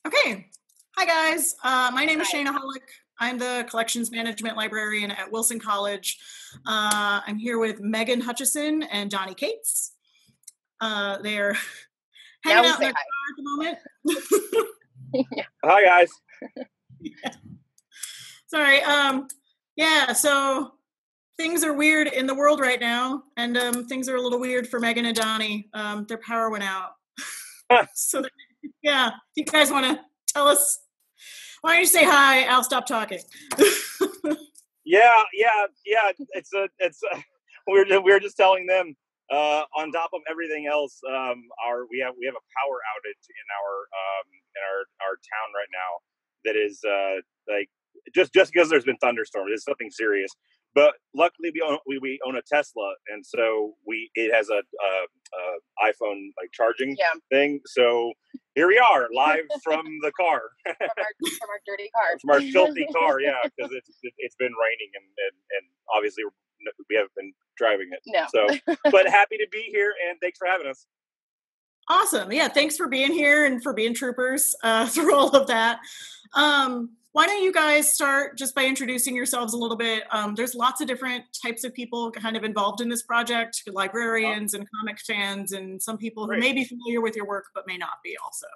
Okay. Hi, guys. My name is Hi. Shana Hollick. I'm the collections management librarian at Wilson College. I'm here with Megan Hutchison and Donnie Gates. They're Now hanging we out in say their hi. car at the moment. Yeah. Hi, guys. Sorry. Yeah, so things are weird in the world right now, and things are a little weird for Megan and Donnie. Their power went out. So, yeah, if you guys want to tell us, why don't you say hi? I'll stop talking. Yeah. We're just telling them. On top of everything else, we have a power outage in our town right now. That is like just because there's been thunderstorms. It's nothing serious. But luckily, we own a Tesla, and so it has a iPhone like charging thing. So here we are, live from the car, from our dirty car, from our filthy car. Yeah, because it's been raining and obviously we haven't been driving it. No. So, but happy to be here and thanks for having us. Awesome. Yeah, thanks for being here and for being troopers through all of that. Why don't you guys start just by introducing yourselves a little bit? There's lots of different types of people kind of involved in this project, librarians and comic fans, and some people who may be familiar with your work but may not be also.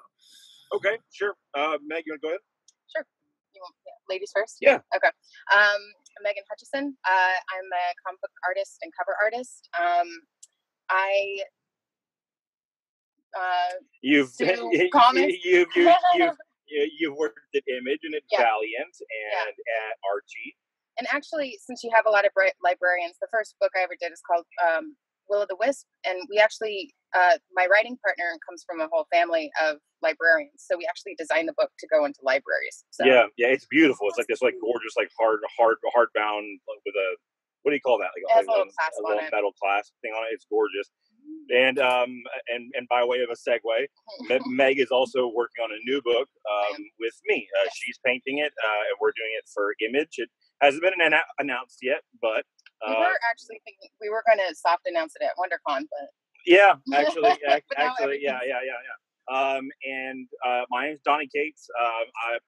Okay, sure. Meg, you want to go ahead? Sure. You want ladies first? Yeah. Okay. I'm Megan Hutchison. I'm a comic book artist and cover artist. You've comics. You've worked at Image and at Valiant and at Archie. And actually, since you have a lot of librarians, the first book I ever did is called Will o' the Wisp, and we actually, my writing partner comes from a whole family of librarians, so we actually designed the book to go into libraries. So. Yeah, it's beautiful. It's like this, like gorgeous, like hardbound with a, what do you call that? Like a little metal clasp thing on it. It's gorgeous. And by way of a segue, Meg is also working on a new book with me. She's painting it, and we're doing it for Image. It hasn't been announced yet, but we were actually thinking we were going to soft announce it at WonderCon, but actually, and my name's Donnie Gates. I'm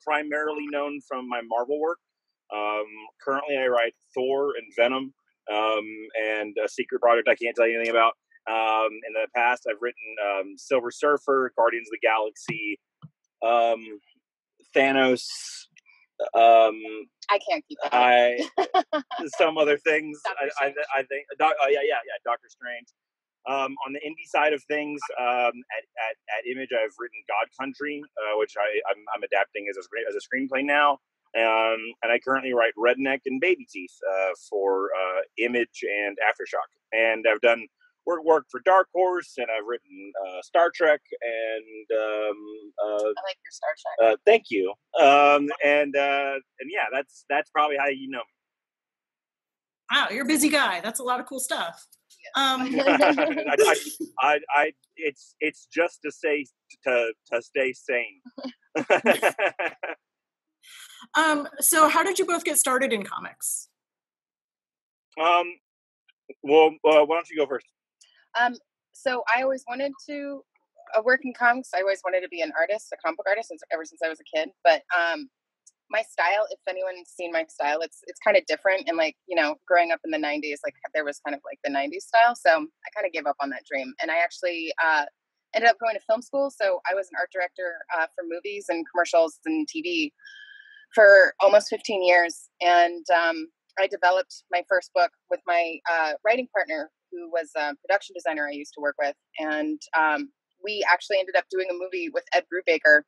primarily known from my Marvel work. Currently, I write Thor and Venom. And a secret project I can't tell you anything about. In the past, I've written Silver Surfer, Guardians of the Galaxy, Thanos. I can't keep up. Some other things. I think. Doctor Strange. On the indie side of things, at Image, I've written God Country, which I'm adapting as a screenplay now. And I currently write Redneck and Baby Teeth for Image and Aftershock. And I've done work for Dark Horse, and I've written Star Trek, and I like your Star Trek. Thank you. And yeah, that's probably how you know me. Wow, you're a busy guy. That's a lot of cool stuff. It's just to stay sane. So how did you both get started in comics? Well, why don't you go first? So I always wanted to work in comics. I always wanted to be an artist, a comic book artist, ever since I was a kid. But my style, if anyone's seen my style, it's kind of different. And like, growing up in the 90s, like there was kind of like the 90s style. So I kind of gave up on that dream. And I actually ended up going to film school. So I was an art director for movies and commercials and TV for almost 15 years. And I developed my first book with my writing partner, who was a production designer I used to work with. And we actually ended up doing a movie with Ed Brubaker.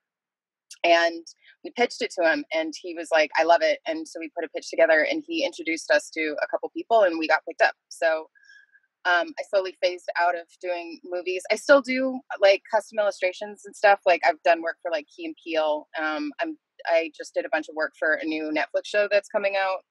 And we pitched it to him, and he was like, I love it. And so we put a pitch together, and he introduced us to a couple people, and we got picked up. So I slowly phased out of doing movies. I still do like custom illustrations and stuff. Like I've done work for like Key and Peele. I just did a bunch of work for a new Netflix show that's coming out.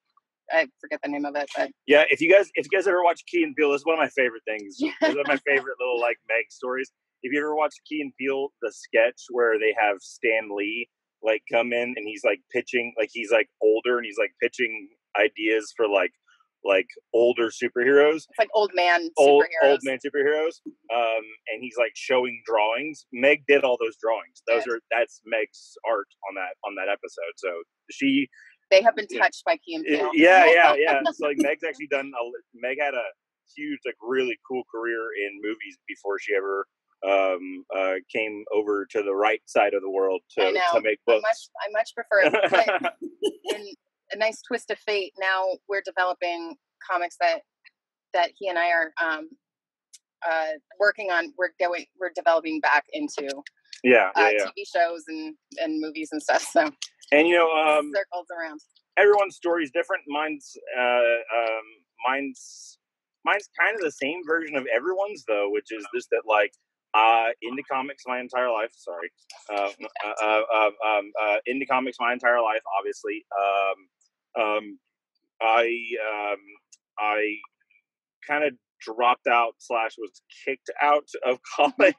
I forget the name of it, but yeah, if you guys ever watch Key and Peele, this is one of my favorite things. It's one of my favorite little like Meg stories. If you ever watch Key and Peele, the sketch where they have Stan Lee like come in and he's like pitching, like he's like older and he's like pitching ideas for like like older superheroes. It's like old man superheroes. And he's like showing drawings. Meg did all those drawings. That's Meg's art on that episode. So they have been touched by Key and Peele. Yeah. So like Meg's actually Meg had a huge, like really cool career in movies before she ever came over to the right side of the world to make books. I much prefer it. But in a nice twist of fate, now we're developing comics that he and I are working on. We're developing back into TV shows and movies and stuff. So and circles around. Everyone's story is different. Mine's kind of the same version of everyone's though, which is this that like into comics my entire life. Sorry, into comics my entire life. Obviously, I kind of dropped out / was kicked out of college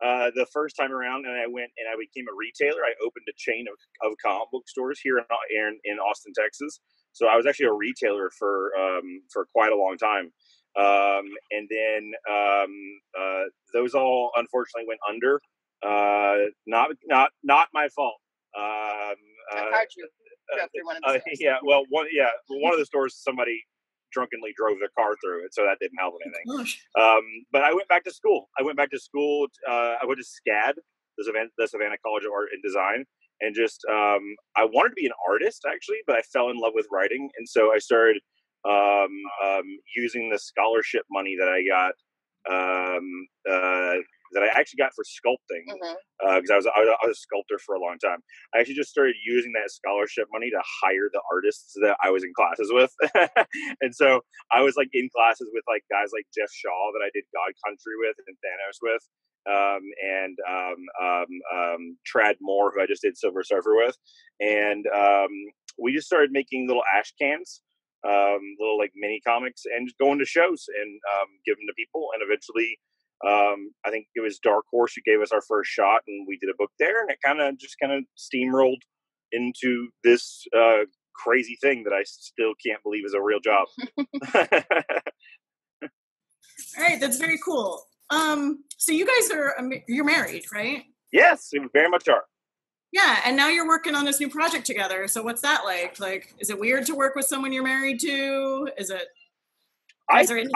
the first time around, and I went and I became a retailer. I opened a chain of comic book stores here in Austin, Texas. So I was actually a retailer for quite a long time, and then those all unfortunately went under. Not my fault. I heard you drove through one of the stores. Yeah, well, one of the stores somebody drunkenly drove their car through it, so that didn't help anything. But I went back to school. I went to SCAD, the Savannah College of Art and Design, and just I wanted to be an artist actually, but I fell in love with writing, and so I started using the scholarship money that I got that I actually got for sculpting because I was a sculptor for a long time. I actually just started using that scholarship money to hire the artists that I was in classes with. And so I was like in classes with like guys like Jeff Shaw that I did God Country with and Thanos with, and Trad Moore, who I just did Silver Surfer with. And we just started making little ash cans, little like mini comics, and just going to shows and give them to people. And eventually, I think it was Dark Horse who gave us our first shot, and we did a book there, and it kind of steamrolled into this crazy thing that I still can't believe is a real job. All right, that's very cool. So you guys you're married, right? Yes, we very much are. Yeah, and now you're working on this new project together. So what's that like? Like, is it weird to work with someone you're married to? Is it? I love it.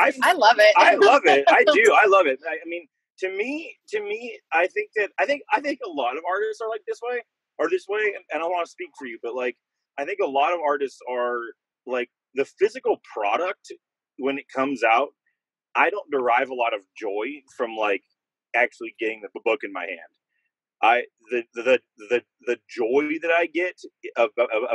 I love it. I do. I love it. I mean, to me, I think a lot of artists are like this way, and I don't want to speak for you, but like, I think a lot of artists are like the physical product when it comes out. I don't derive a lot of joy from like actually getting the book in my hand. The joy that I get of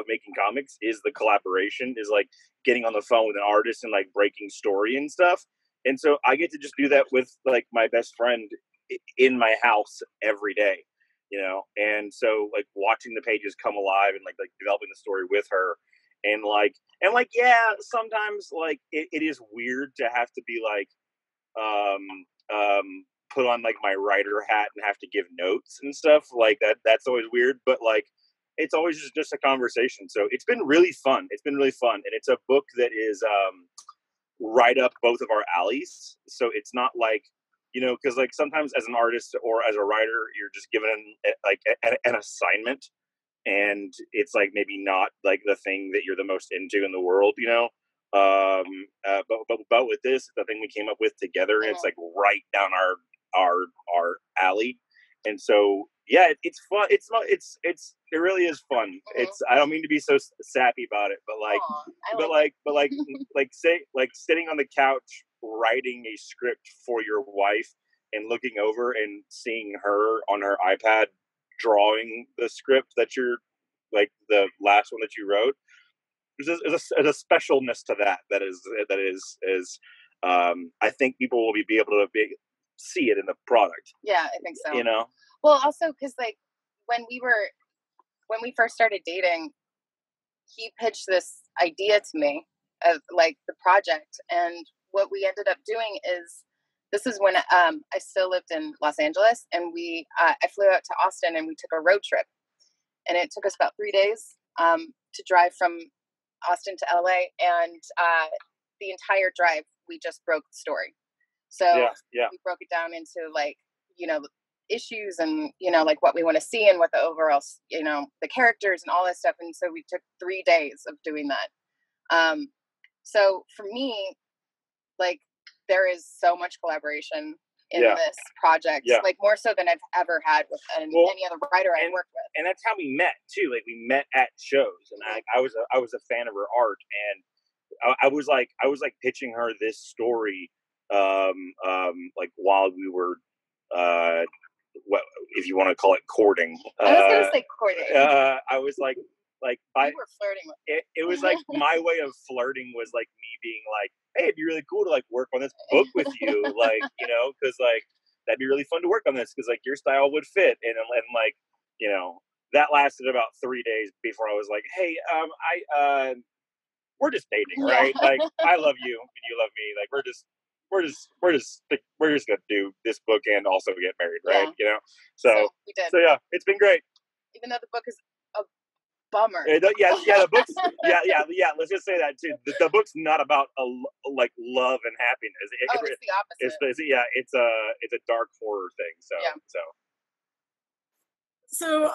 making comics is the collaboration, is like getting on the phone with an artist and like breaking story and stuff. And so I get to just do that with like my best friend in my house every day, you know? And so like watching the pages come alive and like developing the story with her and yeah, sometimes like it is weird to have to be like, put on like my writer hat and have to give notes and stuff like that. That's always weird, but like it's always just a conversation. So it's been really fun. And it's a book that is right up both of our alleys. So it's not like, you know, because like sometimes as an artist or as a writer, you're just given an assignment, and it's like maybe not like the thing that you're the most into in the world, you know. But with this, the thing we came up with together, and it's like right down our alley, and so yeah, it's fun. It really is fun. It's, I don't mean to be so sappy about it, but like sitting on the couch writing a script for your wife and looking over and seeing her on her iPad drawing the script that you're like the last one that you wrote. There's a specialness to that is I think people will be able to see it in the product. Yeah, I think so. You know? Well, also because like when we first started dating, he pitched this idea to me of like the project, and what we ended up doing is, this is when I still lived in Los Angeles, and I flew out to Austin, and we took a road trip, and it took us about 3 days to drive from Austin to LA, and the entire drive we just broke the story. So we broke it down into like, you know, issues and, you know, like what we want to see and what the overall, you know, the characters and all that stuff. And so we took 3 days of doing that. So for me, like, there is so much collaboration in this project, like more so than I've ever had with any other writer I've worked with. And that's how we met too. Like we met at shows, and I was a fan of her art, and I was like pitching her this story, like while we were, what if you want to call it courting? I was gonna say courting. I was like we were flirting with it was like my way of flirting was like me being like, hey, it'd be really cool to like work on this book with you, like, you know, because like that'd be really fun to work on this because like your style would fit, and like, you know, that lasted about 3 days before I was like, hey, we're just dating, right? Like I love you and you love me, like we're just gonna do this book and also get married, right? You know, so we did. So yeah, it's been great. Even though the book is a bummer. The book's let's just say that too. The book's not about like love and happiness. It's the opposite. It's a dark horror thing. So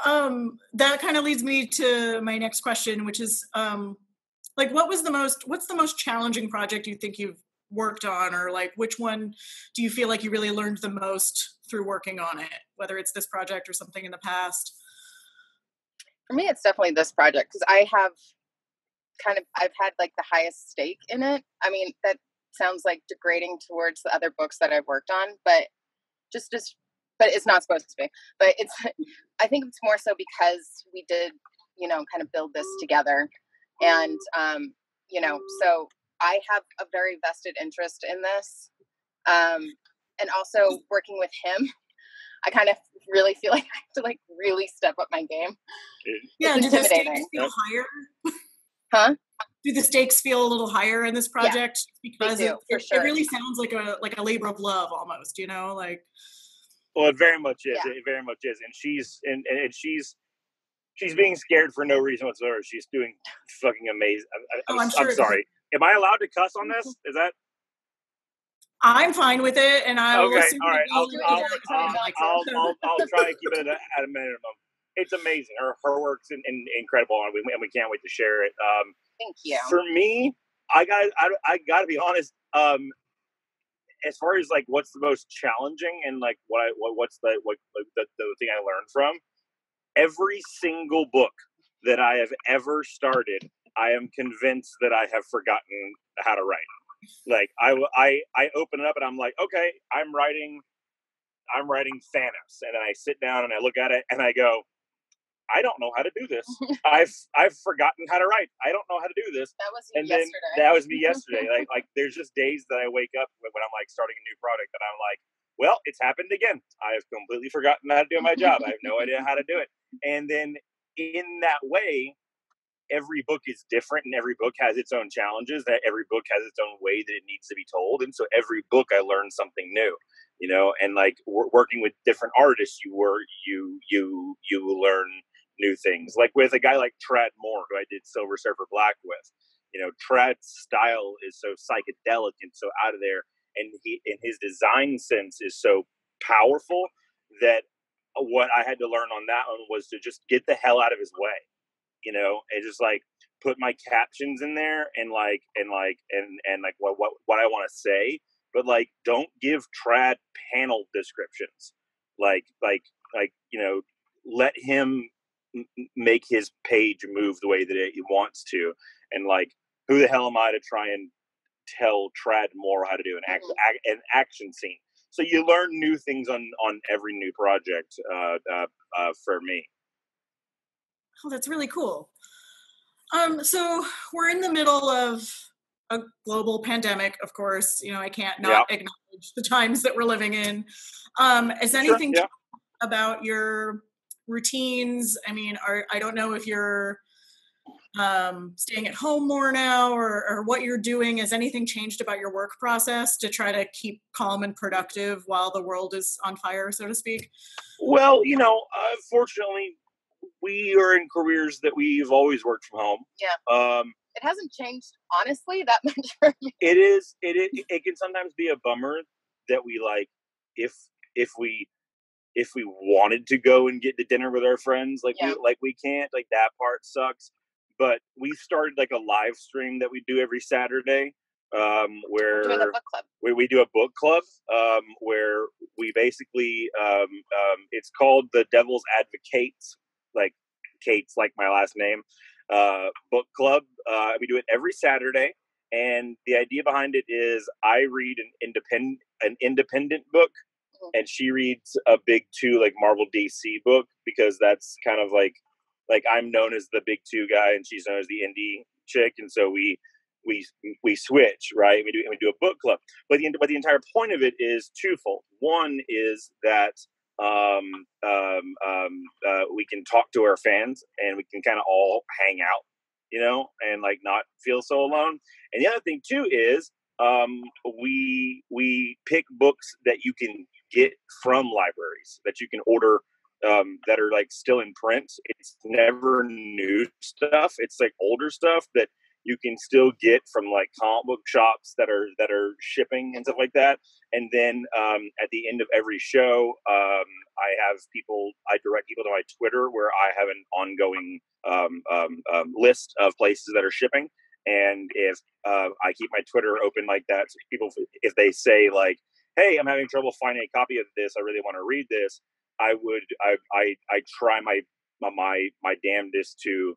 that kind of leads me to my next question, which is like what's the most challenging project you think you've worked on, or like which one do you feel like you really learned the most through working on it, whether it's this project or something in the past? For me, it's definitely this project because I've had like the highest stake in it. I mean, that sounds like degrading towards the other books that I've worked on, but but it's not supposed to be. But I think it's more so because we did, you know, kind of build this together, and you know, so I have a very vested interest in this, and also working with him. I kind of really feel like I have to like really step up my game. Yeah, do the stakes feel higher? Huh? Do the stakes feel a little higher in this project? Yeah, because it really sounds like a labor of love almost, you know, like. Well, it very much is. Yeah. It very much is, and she's being scared for no reason whatsoever. She's doing fucking amazing. I'm sorry. Am I allowed to cuss on this? Is that? I'm fine with it, and I will assume all right. I'll try to keep it at a minimum. It's amazing. Her work's incredible, and we can't wait to share it. Thank you. For me, I got to be honest. As far as like what's the most challenging and like what's the thing I learned from, every single book that I have ever started, I am convinced that I have forgotten how to write. Like I open it up and I'm like, okay, I'm writing Thanos, and then I sit down and I look at it and I go, I don't know how to do this. I've forgotten how to write. I don't know how to do this. That was me yesterday. That was me yesterday. Like there's just days that I wake up when I'm like starting a new product and I'm like, well, it's happened again. I have completely forgotten how to do my job. I have no idea how to do it. And then in that way, every book is different and every book has its own challenges. That every book has its own way that it needs to be told. And so every book I learn something new, you know, and like working with different artists, you learn new things. Like with a guy like Tradd Moore, who I did Silver Surfer Black with, you know, Trad's style is so psychedelic and so out of there. And his design sense is so powerful that what I had to learn on that one was to just get the hell out of his way, you know, and just like put my captions in there and what I want to say, but like don't give Trad panel descriptions, like you know, let him make his page move the way that he wants to, and like who the hell am I to try and tell Trad Moore how to do an action scene? So you learn new things on every new project for me. Oh, that's really cool. So we're in the middle of a global pandemic, of course. You know, I can't not acknowledge the times that we're living in. Is anything about your routines? I mean, I don't know if you're staying at home more now or what you're doing. Has anything changed about your work process to try to keep calm and productive while the world is on fire, so to speak? Well, you know, fortunately, we are in careers that we've always worked from home. Yeah. it hasn't changed, honestly, that much for me. It can sometimes be a bummer that we like, if we wanted to go and get to dinner with our friends, we can't, like, that part sucks. But we started like a live stream that we do every Saturday, where We're doing a book club. we do a book club, where we basically, it's called the Devil's Advocates, like Kate's like my last name, book club. We do it every Saturday, and the idea behind it is I read an independent book, and she reads a big two, like Marvel DC book, because that's kind of like I'm known as the big two guy and she's known as the indie chick, and so we switch, right? We do a book club, but the entire point of it is twofold. One is that we can talk to our fans and we can kind of all hang out, and like not feel so alone. And the other thing too is we pick books that you can get from libraries, that you can order, that are like still in print. It's never new stuff. It's like older stuff that you can still get from like comic book shops that are shipping and stuff like that. And then at the end of every show, I direct people to my Twitter, where I have an ongoing list of places that are shipping. And if I keep my Twitter open like that, so people, if they say like, "Hey, I'm having trouble finding a copy of this. I really want to read this," I try my damnedest to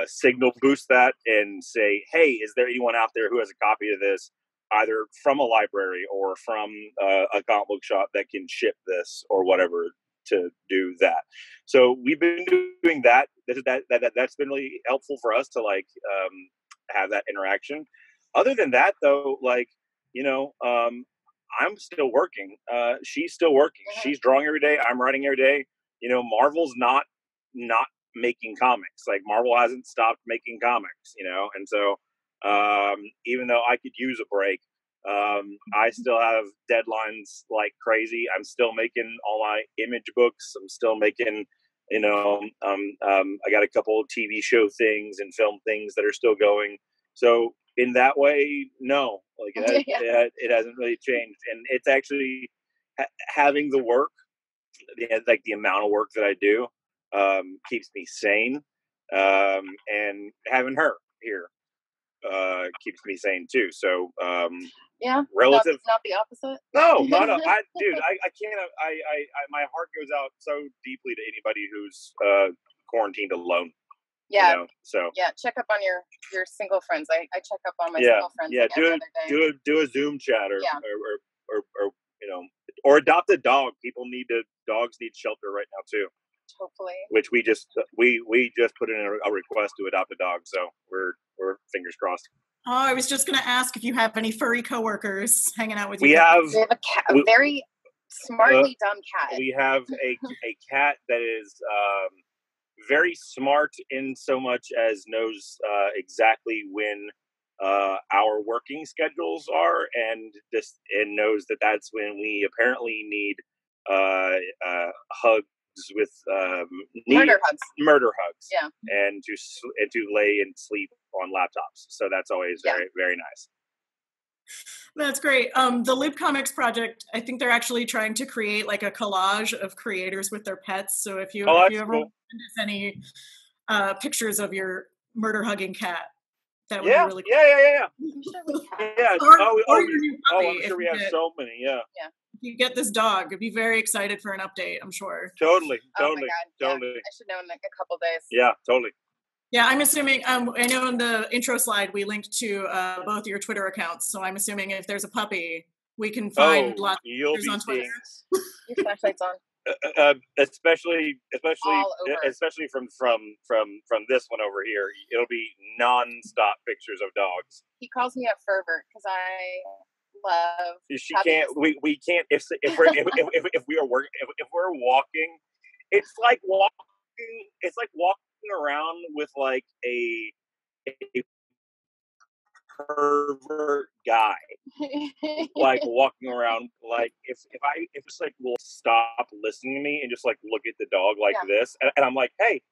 signal boost that and say, "Hey, is there anyone out there who has a copy of this, either from a library or from a comic book shop, that can ship this or whatever to do that?" So we've been doing that. That's been really helpful for us to like have that interaction. Other than that, though, like, I'm still working. She's still working. She's drawing every day. I'm writing every day. Marvel's not making comics. Like, Marvel hasn't stopped making comics, and so even though I could use a break, I still have deadlines like crazy. I'm still making all my image books. I'm still making, I got a couple of TV show things and film things that are still going. So in that way, no, like it hasn't really changed. And it's actually having the work, like the amount of work that I do, keeps me sane. And having her here keeps me sane too. So relative, not the opposite. No. Dude, I can't. My heart goes out so deeply to anybody who's quarantined alone. Yeah. So check up on your single friends. I check up on my single friends. Yeah, like do a Zoom chat or or adopt a dog. Dogs need shelter right now too. Hopefully. Which we just put in a request to adopt a dog, so we're fingers crossed. Oh, I was just going to ask if you have any furry coworkers hanging out with you. We have a cat, a very smartly dumb cat. We have a cat that is very smart, in so much as knows exactly when our working schedules are, and knows that that's when we apparently need hugs with murder hugs. Yeah, and to lay and sleep on laptops. So that's always very, very nice. That's great. The Libcomix project, I think they're actually trying to create like a collage of creators with their pets. So if you ever cool. send any pictures of your murder hugging cat, that would be really cool. Yeah. I'm sure we have so many. Yeah. If you get this dog, you'd be very excited for an update, I'm sure. Totally. Oh my God. Totally. Yeah. I should know in like a couple days. Yeah, totally. Yeah, I'm assuming, I know in the intro slide we linked to both your Twitter accounts, so I'm assuming if there's a puppy, we can find lots of pictures on Twitter. Your flashlight's on. Especially from this one over here, it'll be non-stop pictures of dogs. He calls me a pervert because I love. She can't. We can't. If we're walking, it's like walking. It's like walking around with like a pervert guy, like walking around. Like if it's like will stop listening to me and just like look at the dog like this, and I'm like, hey,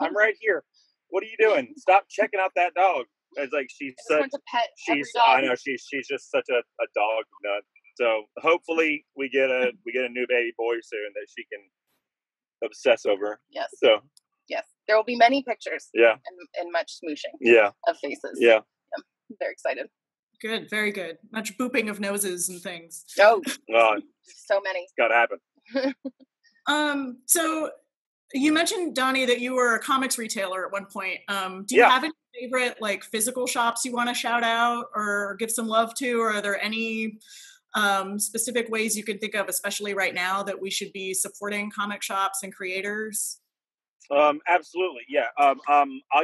I'm right here. what are you doing? Stop checking out that dog. It's like I just want to pet every dog. I know she's just such a dog nut. So hopefully we get a new baby boy soon that she can obsess over. Yes. So yes, there will be many pictures. Yeah. And much smooshing. Yeah. Of faces. Yeah. I'm very excited. Good, very good. Much booping of noses and things. Oh, so many. It's gotta happen. So you mentioned, Donnie, that you were a comics retailer at one point. Do you have any favorite like physical shops you want to shout out or give some love to? Or are there any specific ways you can think of, especially right now, that we should be supporting comic shops and creators? Absolutely, yeah. I'll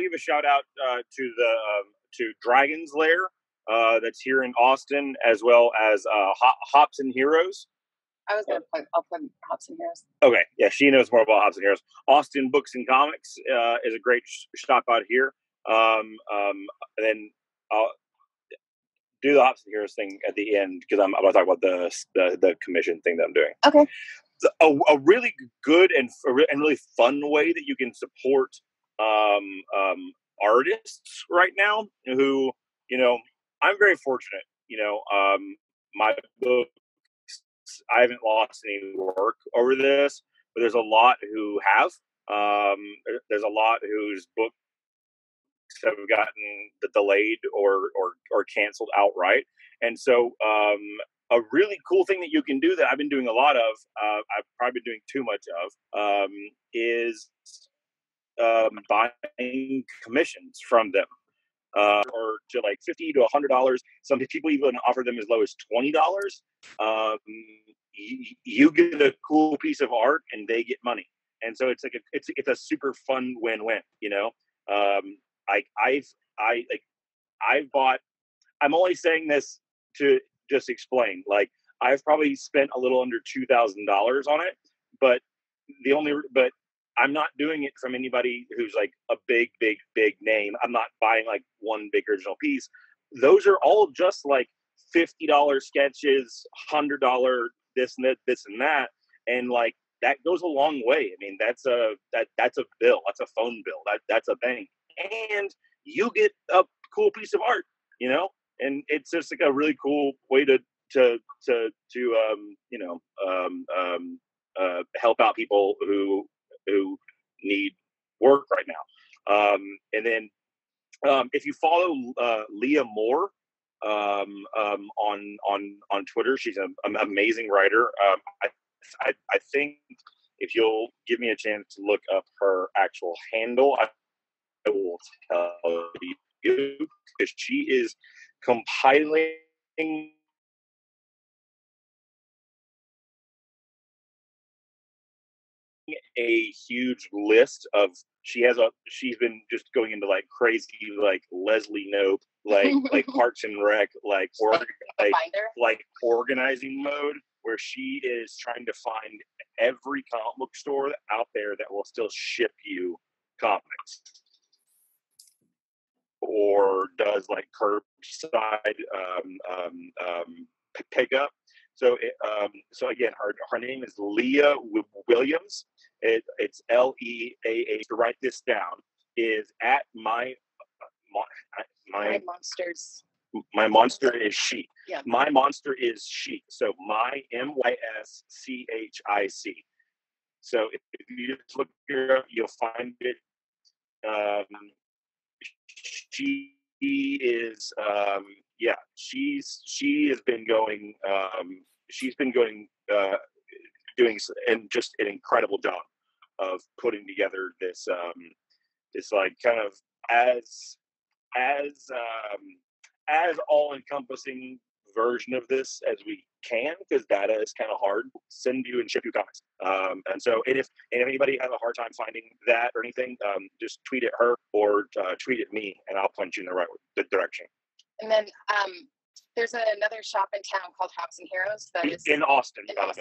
give a shout out to Dragon's Lair, that's here in Austin, as well as Hutchison Heroes. I was gonna I'll plug Hutchison Heroes. Okay, yeah, she knows more about Hutchison Heroes. Austin Books and Comics is a great shop out here. And then I'll do the Hutchison Heroes thing at the end because I'm going to talk about the commission thing that I'm doing. Okay. A really good and really fun way that you can support artists right now who, I'm very fortunate, my book, I haven't lost any work over this, but there's a lot who have. There's a lot whose books have gotten delayed or canceled outright. And so a really cool thing that you can do that I've been doing a lot of, I've probably been doing too much of, is buying commissions from them. Or to like $50 to $100. Some people even offer them as low as $20. You get a cool piece of art and they get money, and so it's like it's a super fun win-win. I've bought. I'm only saying this to just explain. Like I've probably spent a little under $2,000 on it, but I'm not doing it from anybody who's like a big name. I'm not buying like one big original piece. Those are all just like $50 sketches, $100 this and that, and like that goes a long way. I mean, that's a bill. That's a phone bill. That's a thing, and you get a cool piece of art, and it's just like a really cool way to help out people who need work right now. And then if you follow Leah Moore on Twitter, she's an amazing writer. I think if you'll give me a chance to look up her actual handle, I will tell you, because she is compiling a huge list of she's been just going into like crazy like Leslie Knope like Parks and Rec like organizing mode, where she is trying to find every comic book store out there that will still ship you comics or does like curbside pickup. So again, her name is Leah Williams. It's Leah. To write this down is at my monsters. My monster is she. Yeah. My monster is she. So my MYSCHIC. So if you just look here up, you'll find it. She is she has been going doing just an incredible job of putting together this like kind of as all encompassing version of this as we can, because data is kind of hard to send you and ship you comics. And if anybody has a hard time finding that or anything, just tweet at her or tweet at me, and I'll point you in the right direction. And then there's another shop in town called Hutchison Heroes that is in Austin. Yeah.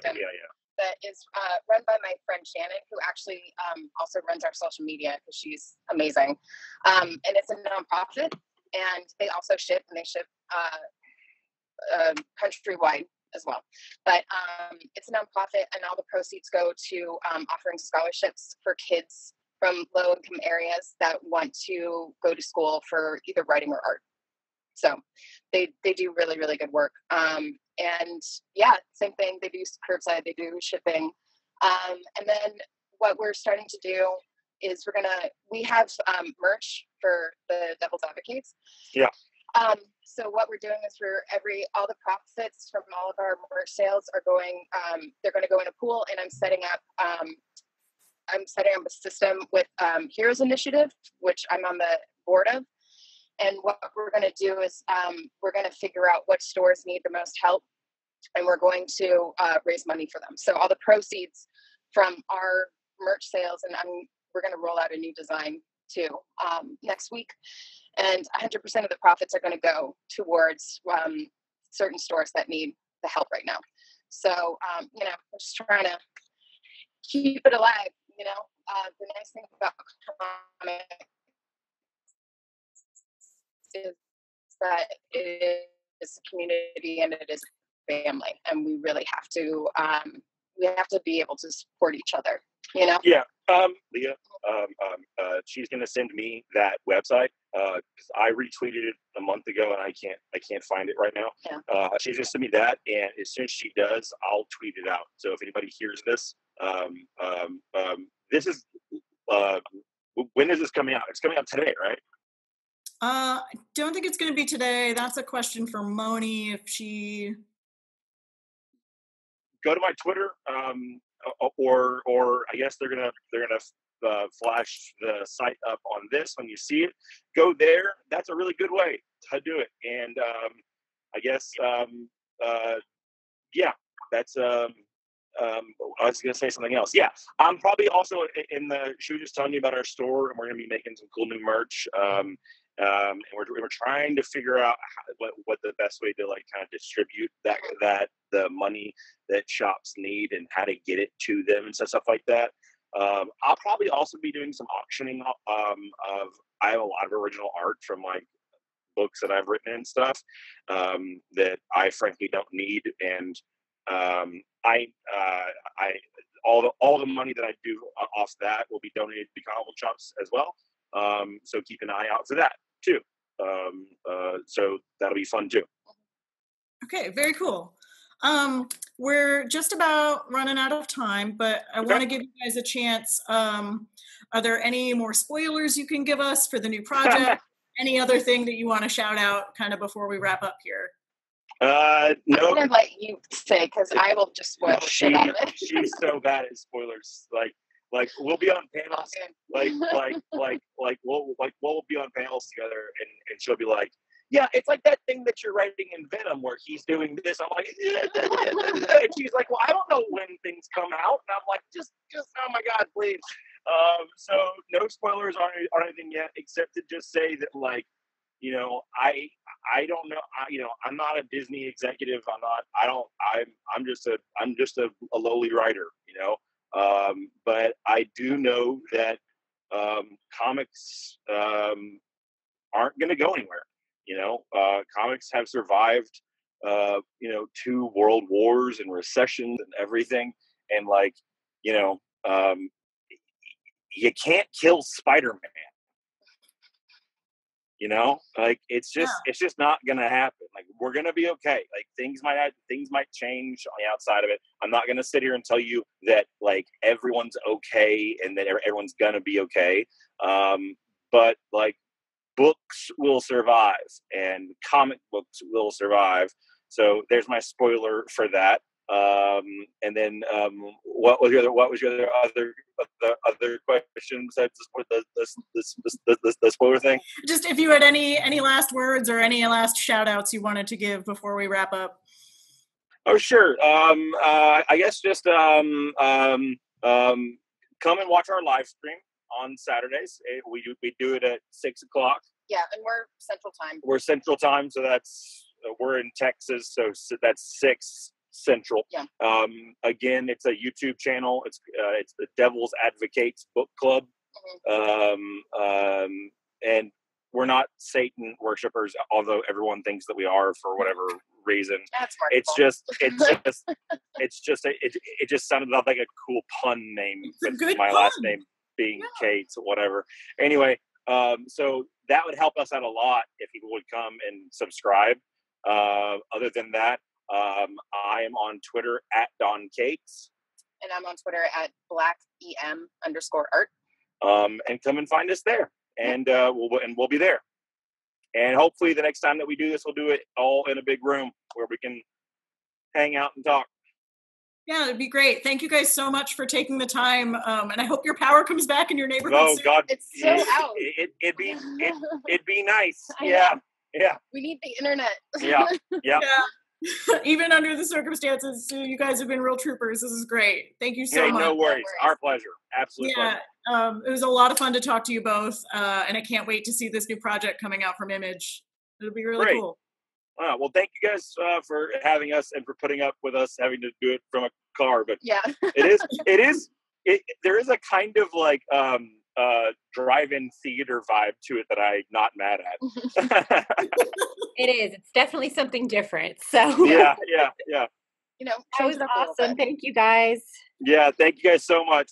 That is run by my friend Shannon, who actually also runs our social media, because she's amazing. And it's a nonprofit, and they also ship countrywide as well. But it's a nonprofit, and all the proceeds go to offering scholarships for kids from low-income areas that want to go to school for either writing or art. So they do really, really good work. And yeah, same thing. They do curbside, they do shipping. And then what we're starting to do is we have merch for the Devil's Advocates. Yeah. So what we're doing is all the profits from all of our merch sales are going, they're going to go in a pool, and I'm setting up a system with Heroes Initiative, which I'm on the board of. And what we're going to do is we're going to figure out what stores need the most help, and we're going to raise money for them. So all the proceeds from our merch sales, and we're going to roll out a new design too next week, and 100% of the profits are going to go towards certain stores that need the help right now. So we're just trying to keep it alive. The nice thing about comics is that it is a community and it is a family, and we really have to be able to support each other. Yeah. Leah, she's gonna send me that website. I retweeted it a month ago, and I can't find it right now. Yeah. She's gonna send me that, and as soon as she does, I'll tweet it out. So if anybody hears this, this is when is this coming out? It's coming out today, right? I don't think it's going to be today. That's a question for Moni. If she go to my Twitter, or I guess they're gonna flash the site up on this when you see it. Go there. That's a really good way to do it. And I guess yeah, that's I was going to say something else. Yeah, I'm probably also she was just telling you about our store, and we're going to be making some cool new merch. And we're trying to figure out what the best way to kind of distribute that the money that shops need and how to get it to them and stuff like that. I'll probably also be doing some auctioning I have a lot of original art from books that I've written and stuff that I frankly don't need, and all the money that I do off that will be donated to Untitled Chapter as well. So keep an eye out for that too. So that'll be fun too. Okay, very cool. We're just about running out of time, but I want to give you guys a chance. Are there any more spoilers you can give us for the new project? Any other thing that you want to shout out kind of before we wrap up here? No. I'm gonna let you say, because I will just spoil the shit out of it. She's so bad at spoilers. Like we'll be on panels, we'll be on panels together, and she'll be like, yeah, it's like that thing that you're writing in Venom where he's doing this. I'm like, and she's like, well, I don't know when things come out, and I'm like, just oh my God, please. So no spoilers on anything yet, except to just say that I don't know. I'm not a Disney executive. I'm just a lowly writer, but I do know that comics aren't going to go anywhere. Comics have survived, 2 world wars and recessions and everything. And you can't kill Spider-Man. It's just not gonna happen. We're gonna be okay. Things might change on the outside of it. I'm not gonna sit here and tell you that everyone's okay and that everyone's gonna be okay. But books will survive, and comic books will survive. So there's my spoiler for that. And then what was your other question besides the spoiler thing? Just if you had any last words or any last shout outs you wanted to give before we wrap up. Oh, sure. I guess just come and watch our live stream on Saturdays. We do it at 6:00. Yeah, and we're Central Time. We're Central Time, so we're in Texas, so that's 6 Central. Yeah. Again, it's a YouTube channel. It's the Devil's Advocates Book Club. Mm-hmm. And we're not Satan worshipers, although everyone thinks that we are for whatever reason. That's it just sounded like a cool pun name with my last name. being Kate's or whatever. Anyway, so that would help us out a lot if people would come and subscribe. Other than that, I am on Twitter at Donnie Gates. And I'm on Twitter at BlackEM_art. And come and find us there. And we'll be there. And hopefully the next time that we do this, we'll do it all in a big room where we can hang out and talk. Yeah, it'd be great. Thank you guys so much for taking the time. And I hope your power comes back in your neighborhood. Oh soon. God, it's so out. It'd be nice. Yeah. We need the internet. Yeah. Even under the circumstances, you guys have been real troopers. This is great. Thank you so much. No worries. Our pleasure. Absolute pleasure. It was a lot of fun to talk to you both, and I can't wait to see this new project coming out from Image. It'll be really cool. Well, thank you guys for having us and for putting up with us having to do it from a car. But there is a kind of like drive-in theater vibe to it that I'm not mad at. It is. It's definitely something different. So yeah. You know, that was awesome. Thank you guys. Yeah, thank you guys so much.